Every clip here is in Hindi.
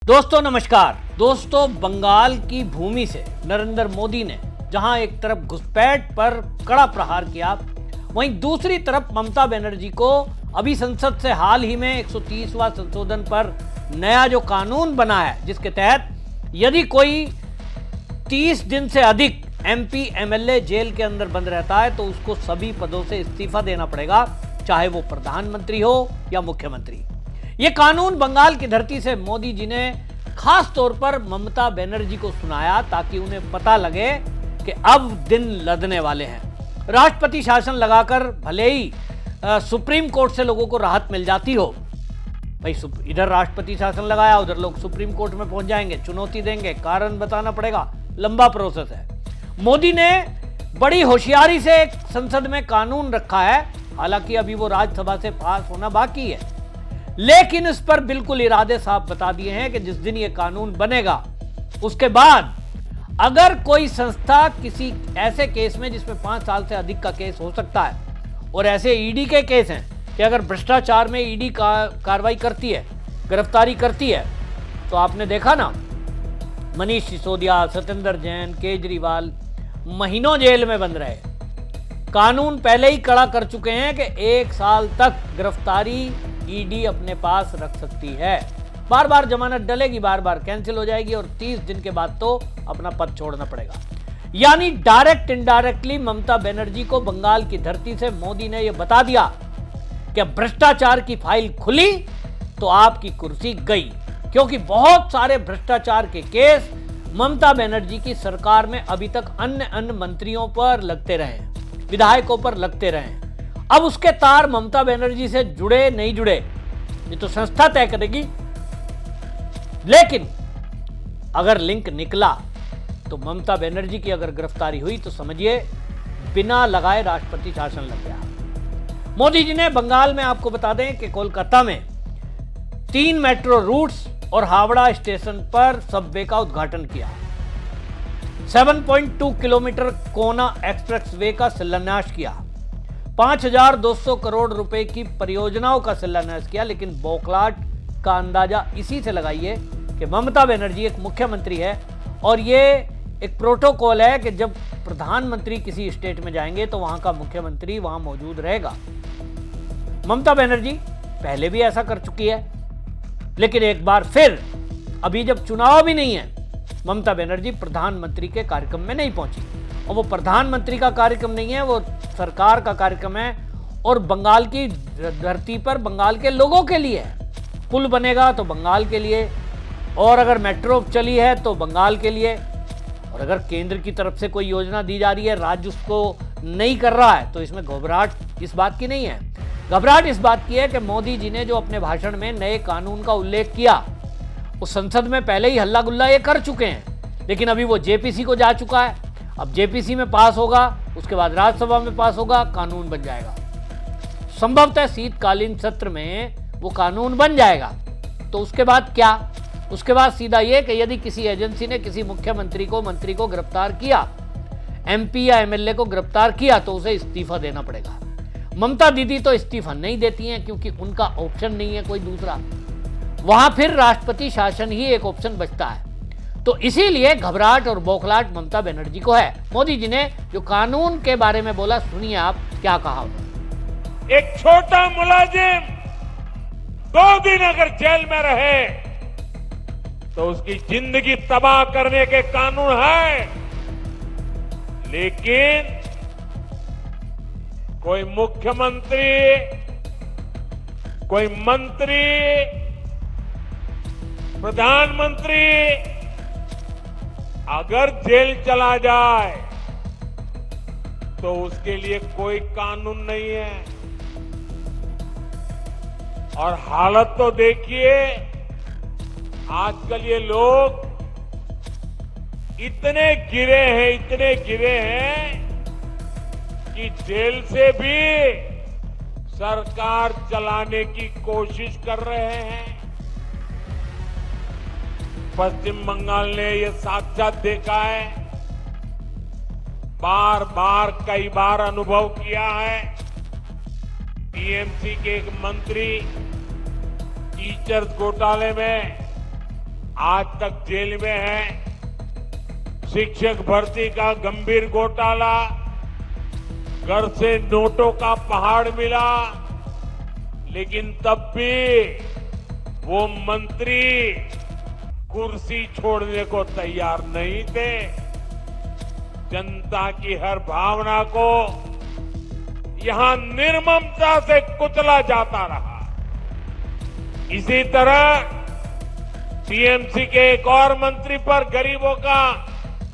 दोस्तों नमस्कार। दोस्तों, बंगाल की भूमि से नरेंद्र मोदी ने जहां एक तरफ घुसपैठ पर कड़ा प्रहार किया, वहीं दूसरी तरफ ममता बनर्जी को अभी संसद से हाल ही में 130वां संशोधन पर नया जो कानून बना है, जिसके तहत यदि कोई 30 दिन से अधिक एमपी एमएलए जेल के अंदर बंद रहता है तो उसको सभी पदों से इस्तीफा देना पड़ेगा, चाहे वो प्रधानमंत्री हो या मुख्यमंत्री। ये कानून बंगाल की धरती से मोदी जी ने खास तौर पर ममता बनर्जी को सुनाया ताकि उन्हें पता लगे कि अब दिन लदने वाले हैं। राष्ट्रपति शासन लगाकर भले ही सुप्रीम कोर्ट से लोगों को राहत मिल जाती हो, भाई इधर राष्ट्रपति शासन लगाया, उधर लोग सुप्रीम कोर्ट में पहुंच जाएंगे, चुनौती देंगे, कारण बताना पड़ेगा, लंबा प्रोसेस है। मोदी ने बड़ी होशियारी से संसद में कानून रखा है, हालांकि अभी वो राज्यसभा से पास होना बाकी है, लेकिन इस पर बिल्कुल इरादे साफ बता दिए हैं कि जिस दिन ये कानून बनेगा उसके बाद अगर कोई संस्था किसी ऐसे केस में जिसमें 5 साल से अधिक का केस हो सकता है, और ऐसे ईडी के केस हैं कि अगर भ्रष्टाचार में ईडी कार्रवाई करती है, गिरफ्तारी करती है, तो आपने देखा ना, मनीष सिसोदिया, सत्येंद्र जैन, केजरीवाल महीनों जेल में बंद रहे। कानून पहले ही कड़ा कर चुके हैं कि 1 साल तक गिरफ्तारी ईडी अपने पास रख सकती है। बार बार जमानत डलेगी, बार बार कैंसिल हो जाएगी और 30 दिन के बाद तो अपना पद छोड़ना पड़ेगा। यानी डायरेक्ट इनडायरेक्टली ममता बनर्जी को बंगाल की धरती से मोदी ने यह बता दिया कि भ्रष्टाचार की फाइल खुली तो आपकी कुर्सी गई, क्योंकि बहुत सारे भ्रष्टाचार के केस ममता बनर्जी की सरकार में अभी तक अन्य मंत्रियों पर लगते रहे, विधायकों पर लगते रहे। अब उसके तार ममता बनर्जी से जुड़े नहीं जुड़े ये तो संस्था तय करेगी, लेकिन अगर लिंक निकला तो ममता बनर्जी की अगर गिरफ्तारी हुई तो समझिए बिना लगाए राष्ट्रपति शासन लग गया। मोदी जी ने बंगाल में, आपको बता दें कि कोलकाता में 3 मेट्रो रूट्स और हावड़ा स्टेशन पर सबवे का उद्घाटन किया। 7.2 किलोमीटर कोना एक्सप्रेस वे का शिलान्यास किया। 5,200 करोड़ रुपए की परियोजनाओं का शिलान्यास किया। लेकिन बौखलाहट का अंदाजा इसी से लगाइए कि ममता बनर्जी एक मुख्यमंत्री है और ये एक प्रोटोकॉल है कि जब प्रधानमंत्री किसी स्टेट में जाएंगे तो वहां का मुख्यमंत्री वहां मौजूद रहेगा। ममता बनर्जी पहले भी ऐसा कर चुकी है, लेकिन एक बार फिर अभी जब चुनाव भी नहीं है, ममता बनर्जी प्रधानमंत्री के कार्यक्रम में नहीं पहुंची। और वो प्रधानमंत्री का कार्यक्रम नहीं है, वो सरकार का कार्यक्रम है और बंगाल की धरती पर बंगाल के लोगों के लिए है। पुल बनेगा तो बंगाल के लिए, और अगर मेट्रो चली है तो बंगाल के लिए, और अगर केंद्र की तरफ से कोई योजना दी जा रही है, राज्य उसको नहीं कर रहा है, तो इसमें घबराहट इस बात की नहीं है। घबराहट इस बात की है कि मोदी जी ने जो अपने भाषण में नए कानून का उल्लेख किया, उस संसद में पहले ही हल्ला गुल्ला ये कर चुके हैं, लेकिन अभी वो जेपीसी को जा चुका है। अब जेपीसी में पास होगा, उसके बाद राज्यसभा में पास होगा, कानून बन जाएगा। संभवतः शीतकालीन सत्र में वो कानून बन जाएगा। तो उसके बाद क्या? उसके बाद सीधा ये कि यदि किसी एजेंसी ने किसी मुख्यमंत्री को, मंत्री को गिरफ्तार किया, एमपी या एमएलए को गिरफ्तार किया, तो उसे इस्तीफा देना पड़ेगा। ममता दीदी तो इस्तीफा नहीं देती हैं क्योंकि उनका ऑप्शन नहीं है कोई दूसरा, वहां फिर राष्ट्रपति शासन ही एक ऑप्शन बचता है। तो इसीलिए घबराहट और बौखलाहट ममता बनर्जी को है। मोदी जी ने जो कानून के बारे में बोला, सुनिए आप क्या कहा उन्होंने। एक छोटा मुलाजिम 2 दिन अगर जेल में रहे तो उसकी जिंदगी तबाह करने के कानून है, लेकिन कोई मुख्यमंत्री, कोई मंत्री, प्रधानमंत्री अगर जेल चला जाए तो उसके लिए कोई कानून नहीं है। और हालत तो देखिए, आजकल ये लोग इतने गिरे हैं कि जेल से भी सरकार चलाने की कोशिश कर रहे हैं। पश्चिम बंगाल ने यह साक्षात देखा है, बार बार कई बार अनुभव किया है। टीएमसी के एक मंत्री टीचर्स घोटाले में आज तक जेल में है। शिक्षक भर्ती का गंभीर घोटाला, घर से नोटों का पहाड़ मिला, लेकिन तब भी वो मंत्री कुर्सी छोड़ने को तैयार नहीं थे। जनता की हर भावना को यहां निर्ममता से कुचला जाता रहा। इसी तरह टीएमसी के एक और मंत्री पर गरीबों का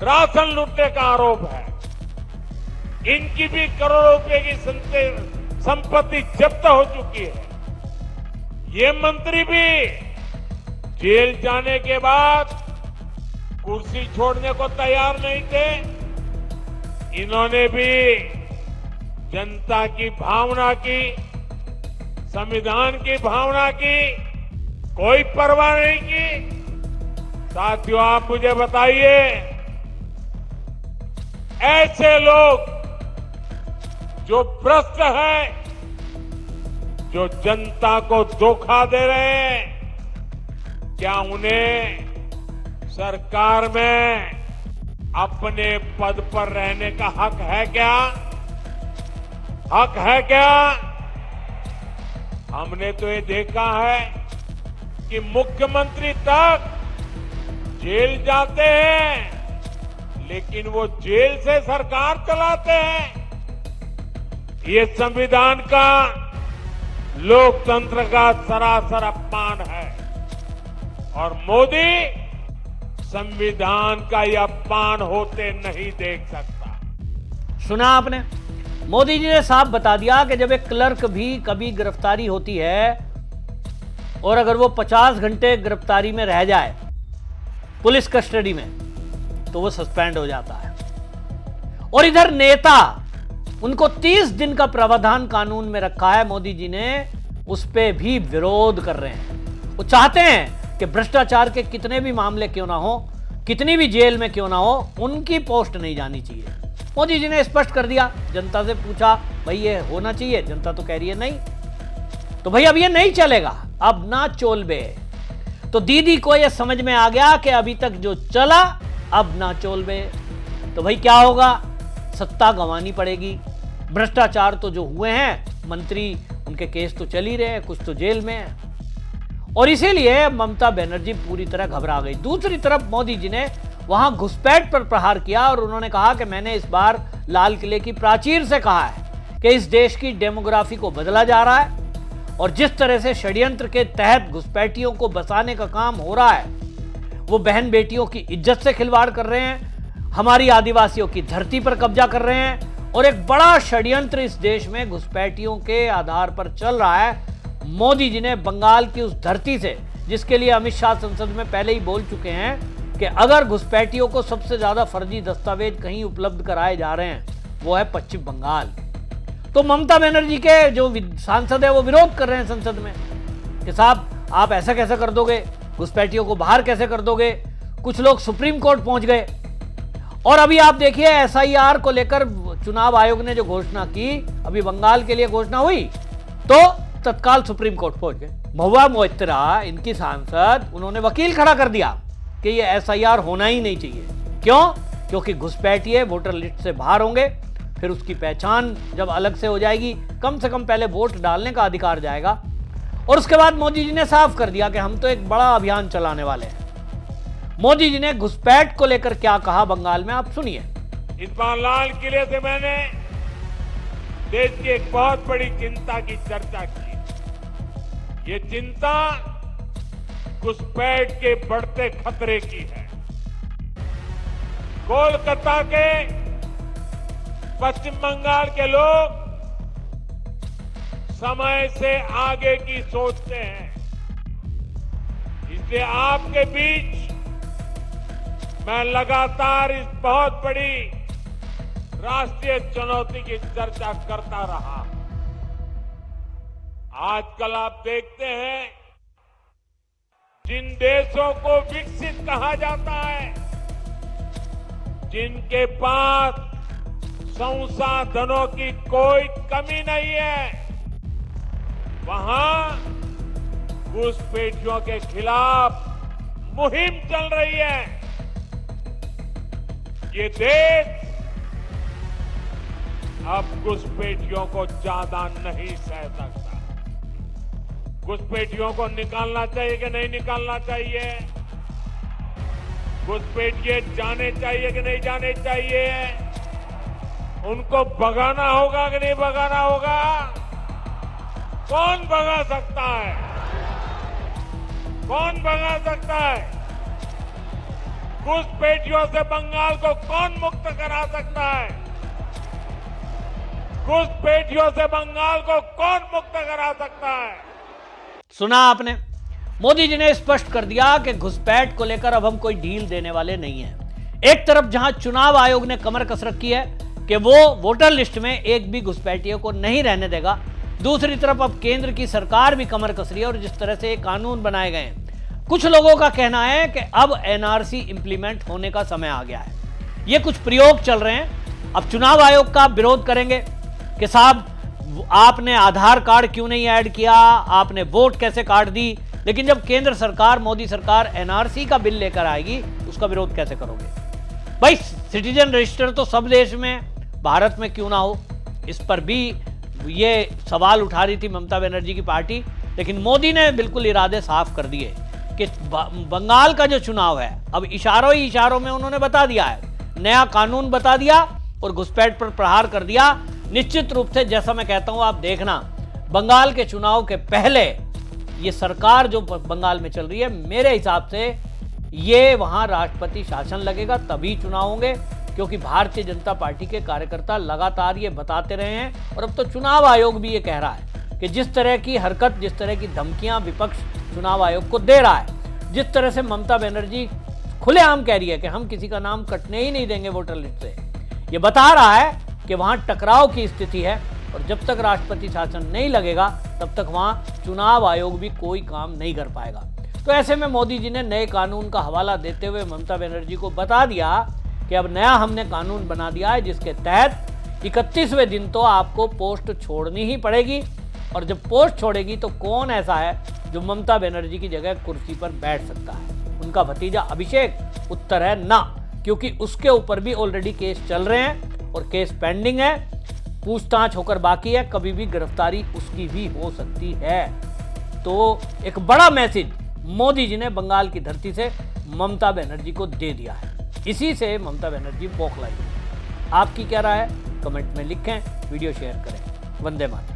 राशन लूटने का आरोप है। इनकी भी करोड़ों रुपए की संपत्ति जब्त हो चुकी है। ये मंत्री भी जेल जाने के बाद कुर्सी छोड़ने को तैयार नहीं थे। इन्होंने भी जनता की भावना की, संविधान की भावना की कोई परवाह नहीं की। साथियों, आप मुझे बताइए, ऐसे लोग जो भ्रष्ट हैं, जो जनता को धोखा दे रहे हैं, क्या उन्हें सरकार में अपने पद पर रहने का हक है क्या? हक है क्या? हमने तो ये देखा है कि मुख्यमंत्री तक जेल जाते हैं, लेकिन वो जेल से सरकार चलाते हैं। ये संविधान का, लोकतंत्र का सरासर अपमान है और मोदी संविधान का यह अपमान होते नहीं देख सकता। सुना आपने? मोदी जी ने साफ बता दिया कि जब एक क्लर्क भी कभी गिरफ्तारी होती है और अगर वो 50 घंटे गिरफ्तारी में रह जाए पुलिस कस्टडी में, तो वो सस्पेंड हो जाता है। और इधर नेता, उनको 30 दिन का प्रावधान कानून में रखा है, मोदी जी ने उस पे भी विरोध कर रहे हैं। वो चाहते हैं कि भ्रष्टाचार के कितने भी मामले क्यों ना हो, कितनी भी जेल में क्यों ना हो, उनकी पोस्ट नहीं जानी चाहिए। मोदी जी ने स्पष्ट कर दिया। जनता से पूछा, भाई ये होना चाहिए? जनता तो कह रही है नहीं। तो भाई अब ये नहीं चलेगा, अब ना चोलबे। तो दीदी को ये समझ में आ गया कि अभी तक जो चला अब ना चोलबे। तो भाई क्या होगा? सत्ता गंवानी पड़ेगी। भ्रष्टाचार तो जो हुए हैं मंत्री, उनके केस तो चल ही रहे हैं, कुछ तो जेल में है। और इसीलिए ममता बनर्जी पूरी तरह घबरा गई। दूसरी तरफ मोदी जी ने वहां घुसपैठ पर प्रहार किया और उन्होंने कहा कि मैंने इस बार लाल किले की प्राचीर से कहा है कि इस देश की डेमोग्राफी को बदला जा रहा है और जिस तरह से षड्यंत्र के तहत घुसपैठियों को बसाने का काम हो रहा है, वो बहन बेटियों की इज्जत से खिलवाड़ कर रहे हैं, हमारी आदिवासियों की धरती पर कब्जा कर रहे हैं और एक बड़ा षड्यंत्र इस देश में घुसपैठियों के आधार पर चल रहा है। मोदी जी ने बंगाल की उस धरती से, जिसके लिए अमित शाह संसद में पहले ही बोल चुके हैं कि अगर घुसपैठियों को सबसे ज्यादा फर्जी दस्तावेज कहीं उपलब्ध कराए जा रहे हैं, वो है पश्चिम बंगाल। तो ममता बनर्जी के जो सांसद है वो विरोध कर रहे हैं संसद में कि साहब आप ऐसा कैसे कर दोगे, घुसपैठियों को बाहर कैसे कर दोगे। कुछ लोग सुप्रीम कोर्ट पहुंच गए और अभी आप देखिए एसआईआर को लेकर चुनाव आयोग ने जो घोषणा की, अभी बंगाल के लिए घोषणा हुई तो तत्काल सुप्रीम कोर्ट पहुंच गए। महुआ मोइत्रा, इनकी सांसद, उन्होंने वकील खड़ा कर दिया कि ये एसआईआर होना ही नहीं चाहिए। क्यों? क्योंकि घुसपैठिए वोटर लिस्ट से बाहर होंगे, फिर उसकी पहचान जब अलग से हो जाएगी, कम से कम पहले वोट डालने का अधिकार जाएगा। और उसके बाद मोदी जी ने साफ कर दिया कि हम तो एक बड़ा अभियान चलाने वाले हैं। मोदी जी ने घुसपैठ को लेकर क्या कहा बंगाल में, आप सुनिए। इस बार लाल किले से मैंने देश की एक बहुत बड़ी चिंता की चर्चा की। ये चिंता घुसपैठ के बढ़ते खतरे की है। कोलकाता के, पश्चिम बंगाल के लोग समय से आगे की सोचते हैं। इसलिए आपके बीच मैं लगातार इस बहुत बड़ी राष्ट्रीय चुनौती की चर्चा करता रहा। आजकल आप देखते हैं, जिन देशों को विकसित कहा जाता है, जिनके पास संसाधनों की कोई कमी नहीं है, वहां घुसपैठियों के खिलाफ मुहिम चल रही है। ये देश अब घुसपैठियों को ज्यादा नहीं सह सकता। घुसपैठियों को निकालना चाहिए कि नहीं निकालना चाहिए? घुसपैठिए जाने चाहिए कि नहीं जाने चाहिए? उनको भगाना होगा कि नहीं भगाना होगा? कौन भगा सकता है? कौन भगा सकता है? घुसपैठियों से बंगाल को कौन मुक्त करा सकता है? घुसपैठियों से बंगाल को कौन मुक्त करा सकता है? सुना आपने, मोदी जी ने स्पष्ट कर दिया कि घुसपैठ को लेकर अब हम कोई ढील देने वाले नहीं हैं। एक तरफ जहां चुनाव आयोग ने कमर कस रखी है कि वो वोटर लिस्ट में एक भी घुसपैठियों को नहीं रहने देगा, दूसरी तरफ अब केंद्र की सरकार भी कमर कस रही है और जिस तरह से कानून बनाए गए हैं, कुछ लोगों का कहना है कि अब एनआरसी इंप्लीमेंट होने का समय आ गया है। ये कुछ प्रयोग चल रहे हैं। अब चुनाव आयोग का विरोध करेंगे कि साहब आपने आधार कार्ड क्यों नहीं ऐड किया, आपने वोट कैसे काट दी, लेकिन जब केंद्र सरकार, मोदी सरकार एनआरसी का बिल लेकर आएगी उसका विरोध कैसे करोगे? भाई सिटीजन रजिस्टर तो सब देश में, भारत में क्यों ना हो, इस पर भी ये सवाल उठा रही थी ममता बनर्जी की पार्टी। लेकिन मोदी ने बिल्कुल इरादे साफ कर दिए कि बंगाल का जो चुनाव है अब इशारों ही इशारों में उन्होंने बता दिया है, नया कानून बता दिया और घुसपैठ पर प्रहार कर दिया। निश्चित रूप से जैसा मैं कहता हूं, आप देखना बंगाल के चुनाव के पहले ये सरकार जो बंगाल में चल रही है, मेरे हिसाब से ये वहां राष्ट्रपति शासन लगेगा तभी चुनाव होंगे, क्योंकि भारतीय जनता पार्टी के कार्यकर्ता लगातार ये बताते रहे हैं और अब तो चुनाव आयोग भी ये कह रहा है कि जिस तरह की हरकत, जिस तरह की धमकियां विपक्ष चुनाव आयोग को दे रहा है, जिस तरह से ममता बनर्जी खुलेआम कह रही है कि हम किसी का नाम कटने ही नहीं देंगे वोटर लिस्ट से, ये बता रहा है कि वहां टकराव की स्थिति है और जब तक राष्ट्रपति शासन नहीं लगेगा तब तक वहां चुनाव आयोग भी कोई काम नहीं कर पाएगा। तो ऐसे में मोदी जी ने नए कानून का हवाला देते हुए ममता बनर्जी को बता दिया कि अब नया हमने कानून बना दिया है जिसके तहत 31वें दिन तो आपको पोस्ट छोड़नी ही पड़ेगी, और जब पोस्ट छोड़ेगी तो कौन ऐसा है जो ममता बनर्जी की जगह कुर्सी पर बैठ सकता है? उनका भतीजा अभिषेक? उत्तर है ना, क्योंकि उसके ऊपर भी ऑलरेडी केस चल रहे हैं और केस पेंडिंग है, पूछताछ होकर बाकी है, कभी भी गिरफ्तारी उसकी भी हो सकती है। तो एक बड़ा मैसेज मोदी जी ने बंगाल की धरती से ममता बनर्जी को दे दिया है, इसी से ममता बनर्जी बौखलाई। आपकी क्या राय है? कमेंट में लिखें, वीडियो शेयर करें। वंदे मातरम।